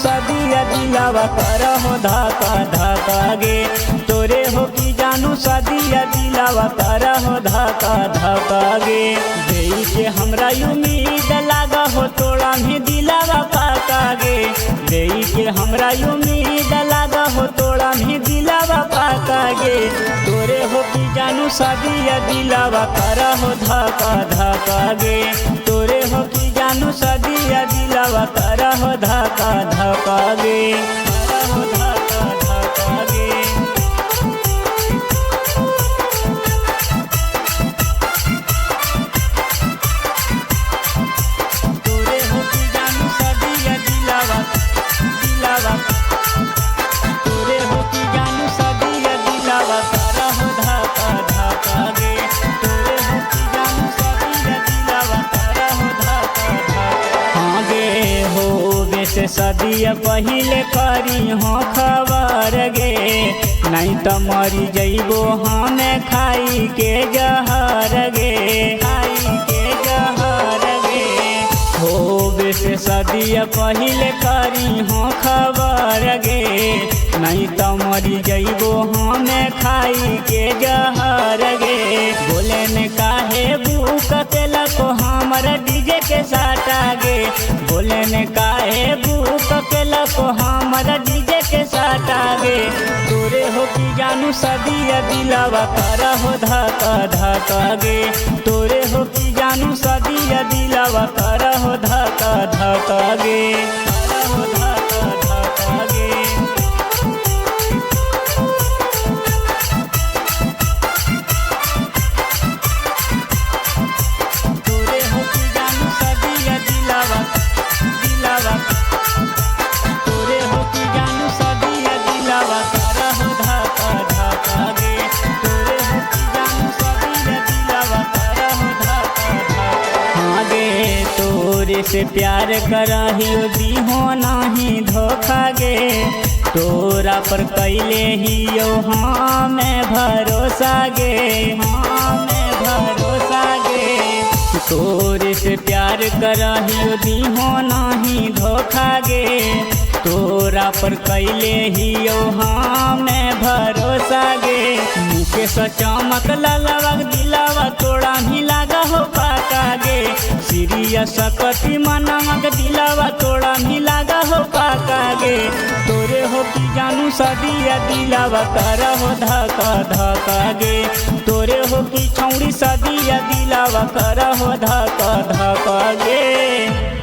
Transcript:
सदिया दिलावा कर हो धका धका गे तोरे हो की जानू सदिया दिलावा कर हो धका धका गे देई के हमरा उम्मीद लागा हो तोड़ा में दिलावा पाका गे देई के हमरा उम्मीद लागा हो तोड़ा में दिलावा पाका गे तोरे हो की जानू सदिया दिलावा कर हो धका धका गे तोरे हो की जानू सदिया दिलावा कर हो धका धका गे कर हो धका धका गे तोरे हो की जानू सदिया दिलावा दिलावा तोरे हो की जानू सदिया दिलावा कर हो धका धका गे तोरे हो की जानू सदिया दिलावा कर हो धका धका हाँ गे हो से सदिया पहिले करी हो खबर गे नहीं तो मरी जइबो हमें खाई के जहर गे खाई के जहर गे हो से सदिया पहिले करी हो खबर गे नहीं तो मरी जइबो हमें खाई के जहर गे बोले ने काहे भूख केलको हमर डीजे के साटा गे बोले ने काहे भूख केलको हमर डीजे के साटा गे तोरे हो की जानू सदिया दिलावा कर हो धका धका गे तोरे हो की जानू सदिया दिलावा कर हो धका धका गे कर हो धका धका गे तोरे हो की जानू सदिया दिलावा दिलावा तोरे हो की जानू सदिया दिलावा कर हो धका धका गे तोरे हो की जानू सदिया दिलावा कर हो धका धका हाँ गे तोरे से प्यार करहियो दीहो नाही धोखा गे तोरा पर कैले हियो हाँ मैं भरोसा गे हाँ मैं भरोसा गे तोरे से प्यार करहियो दीहो नाही धोखा गे तोरा पर कैले हियो हाँ मैं भरोसा गे मुके चमक ललवा दिलावा तोड़ा ही लागा हो पाका गे सीरियस कति मनमक दिलावा तोड़ा ही लागा हो पाका गे तोरे हो की जानू सदिया दिलावा कर हो धका धका गे तोरे हो की छौड़ी सदिया दिलावा कर हो धका धका गे।